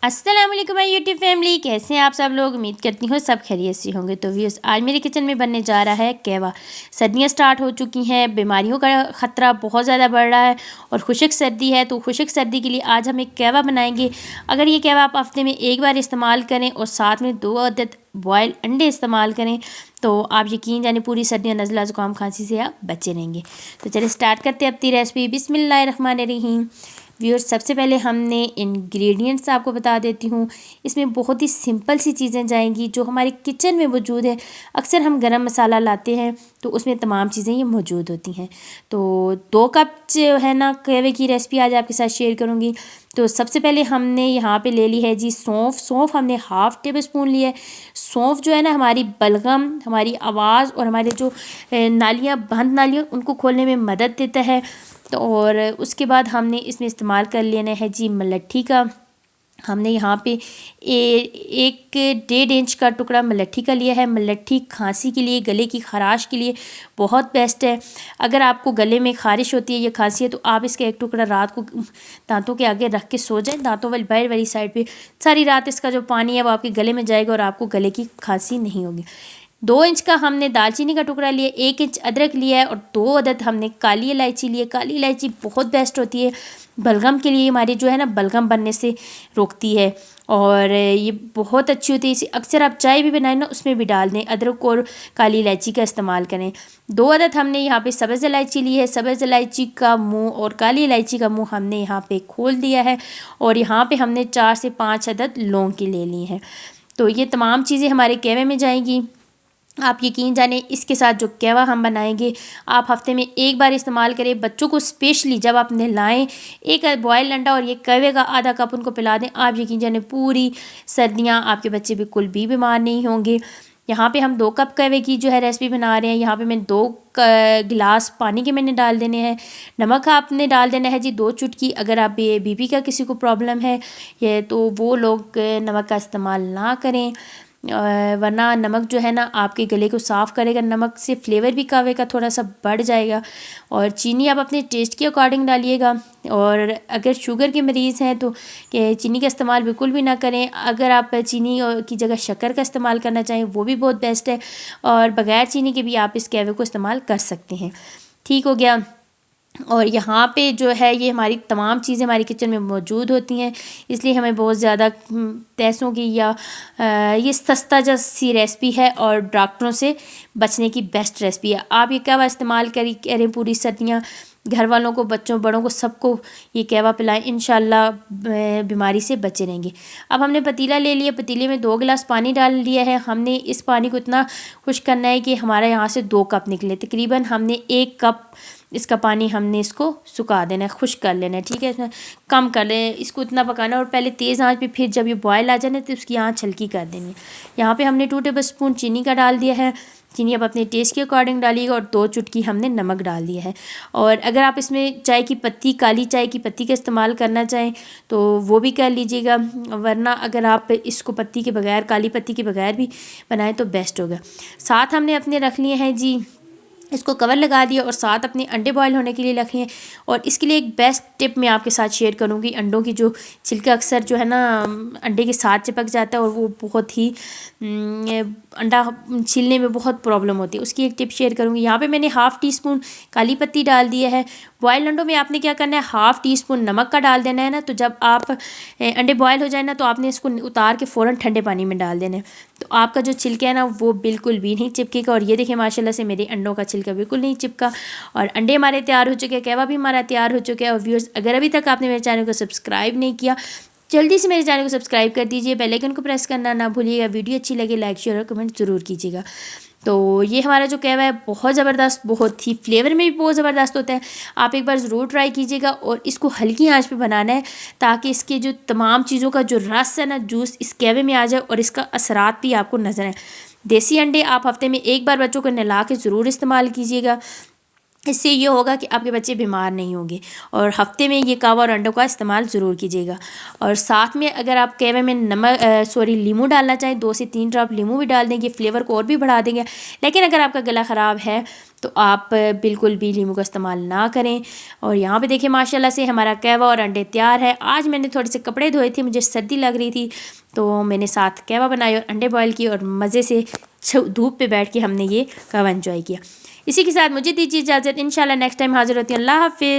अस्सलाम वालेकुम my YouTube family, कैसे हैं आप सब लोग। उम्मीद करती हूँ सब खैरियत से होंगे। तो व्यूअर्स, आज मेरे किचन में बनने जा रहा है कहवा। सर्दियाँ स्टार्ट हो चुकी हैं, बीमारियों का ख़तरा बहुत ज़्यादा बढ़ रहा है और खुशक सर्दी है। तो खुशक सर्दी के लिए आज हम एक कहवा बनाएंगे। अगर ये कहवा आप हफ्ते में एक बार इस्तेमाल करें और साथ में 2 अदद बॉयल अंडे इस्तेमाल करें तो आप यकीन जाने पूरी सर्दियाँ नज़ला ज़ुकाम खांसी से आप बचे रहेंगे। तो चलिए स्टार्ट करते हैं अपनी रेसिपी। बिस्मिल्लाहिर्रहमानिर्रहीम। व्यूअर्स, सबसे पहले हमने इंग्रेडिएंट्स आपको बता देती हूँ। इसमें बहुत ही सिंपल सी चीज़ें जाएंगी जो हमारे किचन में मौजूद है। अक्सर हम गरम मसाला लाते हैं तो उसमें तमाम चीज़ें ये मौजूद होती हैं। तो 2 कप जो है ना कहवे की रेसिपी आज आपके साथ शेयर करूँगी। तो सबसे पहले हमने यहाँ पे ले ली है जी सौंफ। सौंफ हमने हाफ़ टेबल स्पून लिया है। सौंफ जो है ना हमारी बलगम, हमारी आवाज़ और हमारे जो नालियाँ, बंद नालियाँ, उनको खोलने में मदद देता है। तो और उसके बाद हमने इसमें इस्तेमाल कर लेना है जी मलट्ठी का। हमने यहाँ पे 1.5 इंच का टुकड़ा मलट्ठी का लिया है। मलट्ठी खांसी के लिए, गले की खराश के लिए बहुत बेस्ट है। अगर आपको गले में खारिश होती है या खांसी है तो आप इसका एक टुकड़ा रात को दांतों के आगे रख के सो जाएं। दांतों वाली बाहर वाली साइड पे सारी रात इसका जो पानी है वो आपके गले में जाएगा और आपको गले की खांसी नहीं होगी। 2 इंच का हमने दालचीनी का टुकड़ा लिया, 1 इंच अदरक लिया है और 2 अदद हमने काली इलायची लिए। काली इलायची बहुत बेस्ट होती है बलगम के लिए, हमारी जो है ना बलगम बनने से रोकती है और ये बहुत अच्छी होती है। इसे अक्सर आप चाय भी बनाएं ना उसमें भी डाल दें, अदरक और काली इलायची का इस्तेमाल करें। 2 अदद हमने यहाँ पे सब्ज़ इलायची ली है। सब्ज़ इलायची का मुंह और काली इलायची का मुंह हमने यहाँ पे खोल दिया है और यहाँ पे हमने 4 से 5 अदद लौंग की ले ली हैं। तो ये तमाम चीज़ें हमारे कहवे में जाएंगी। आप यकीन जाने इसके साथ जो कहवा हम बनाएंगे आप हफ्ते में एक बार इस्तेमाल करें। बच्चों को स्पेशली जब आप नहलाएं, एक बॉयल अंडा और ये कहवे का आधा कप उनको पिला दें। आप यकीन जाने पूरी सर्दियां आपके बच्चे बिल्कुल भी बीमार नहीं होंगे। यहाँ पे हम 2 कप कहवे की जो है रेसिपी बना रहे हैं। यहाँ पे मैं 2 गिलास पानी के मैंने डाल देने हैं। नमक आपने डाल देना है जी 2 चुटकी। अगर आप बीपी का किसी को प्रॉब्लम है ये तो वो लोग नमक का इस्तेमाल ना करें, वरना नमक जो है ना आपके गले को साफ़ करेगा। नमक से फ्लेवर भी कहवे का थोड़ा सा बढ़ जाएगा। और चीनी आप अपने टेस्ट के अकॉर्डिंग डालिएगा। और अगर शुगर के मरीज़ हैं तो चीनी का इस्तेमाल बिल्कुल भी ना करें। अगर आप चीनी की जगह शक्कर का इस्तेमाल करना चाहें वो भी बहुत बेस्ट है। और बग़ैर चीनी के भी आप इस कहवे को इस्तेमाल कर सकते हैं। ठीक हो गया। और यहाँ पे जो है ये हमारी तमाम चीज़ें हमारी किचन में मौजूद होती हैं, इसलिए हमें बहुत ज़्यादा पैसों की या ये सस्ता जैसी रेसिपी है और डॉक्टरों से बचने की बेस्ट रेसिपी है। आप ये कहवा इस्तेमाल करें पूरी सर्दियाँ, घर वालों को, बच्चों, बड़ों को, सबको ये कहवा पिलाएं। इंशाल्लाह बीमारी से बचे रहेंगे। अब हमने पतीला ले लिया, पतीले में 2 गिलास पानी डाल लिया है। हमने इस पानी को इतना खुश करना है कि हमारा यहाँ से 2 कप निकले। तकरीबन हमने 1 कप इसका पानी हमने इसको सुखा देना है, खुश्क कर लेना है। ठीक है, इसमें कम कर लें, इसको इतना पकाना है और पहले तेज़ आंच पे, फिर जब ये बॉयल आ जाए तो उसकी आंच हल्की कर देनी है। यहाँ पे हमने 2 टेबल स्पून चीनी का डाल दिया है। चीनी आप अपने टेस्ट के अकॉर्डिंग डालिएगा और 2 चुटकी हमने नमक डाल दिया है। और अगर आप इसमें चाय की पत्ती, काली चाय की पत्ती का इस्तेमाल करना चाहें तो वो भी कर लीजिएगा, वरना अगर आप इसको पत्ती के बगैर, काली पत्ती के बगैर भी बनाएं तो बेस्ट होगा। साथ हमने अपने रख लिए हैं जी, इसको कवर लगा दिया और साथ अपने अंडे बॉयल होने के लिए रखे हैं। और इसके लिए एक बेस्ट टिप मैं आपके साथ शेयर करूंगी। अंडों की जो छिलका अक्सर जो है ना अंडे के साथ चिपक जाता है और वो बहुत ही अंडा छीलने में बहुत प्रॉब्लम होती है, उसकी एक टिप शेयर करूंगी। यहाँ पे मैंने हाफ़ टी स्पून काली पत्ती डाल दिया है। बॉयल अंडों में आपने क्या करना है, हाफ़ टी स्पून नमक का डाल देना है ना। तो जब आप अंडे बॉयल हो जाए ना तो आपने इसको उतार के फ़ौरन ठंडे पानी में डाल देना है। तो आपका जो छिलका है ना वो बिल्कुल भी नहीं चिपकेगा। और ये देखिए माशाल्लाह से मेरे अंडों का छिलका बिल्कुल नहीं चिपका और अंडे हमारे तैयार हो चुके हैं, कहवा भी हमारा तैयार हो चुका है। और व्यूअर्स, अगर अभी तक आपने मेरे चैनल को सब्सक्राइब नहीं किया, जल्दी से मेरे चैनल को सब्सक्राइब कर दीजिए, बेल आइकन को प्रेस करना ना भूलिएगा। वीडियो अच्छी लगे लाइक, शेयर और कमेंट ज़रूर कीजिएगा। तो ये हमारा जो कहवा है बहुत ज़बरदस्त, बहुत ही फ्लेवर में भी बहुत ज़बरदस्त होता है। आप एक बार ज़रूर ट्राई कीजिएगा और इसको हल्की आंच पे बनाना है ताकि इसके जो तमाम चीज़ों का जो रस है ना, जूस इस कहवे में आ जाए और इसका असरात भी आपको नज़र आए। देसी अंडे आप हफ्ते में एक बार बच्चों को नहला के ज़रूर इस्तेमाल कीजिएगा। इससे ये होगा कि आपके बच्चे बीमार नहीं होंगे। और हफ्ते में ये कहवा और अंडों का इस्तेमाल ज़रूर कीजिएगा। और साथ में अगर आप कहवे में नींबू डालना चाहें, 2 से 3 ड्रॉप नींबू भी डाल देंगे, फ्लेवर को और भी बढ़ा देंगे। लेकिन अगर आपका गला ख़राब है तो आप बिल्कुल भी नींबू का इस्तेमाल ना करें। और यहाँ पे देखिए माशाल्लाह से हमारा कहवा और अंडे तैयार है। आज मैंने थोड़े से कपड़े धोए थे, मुझे सर्दी लग रही थी, तो मैंने साथ कहवा बनाए और अंडे बॉयल किए और मज़े से धूप पे बैठ के हमने ये कहवा एंजॉय किया। इसी के साथ मुझे दीजिए इजाज़त। इंशाल्लाह नेक्स्ट टाइम हाज़िर होती है। अल्लाह हाफ़िज़।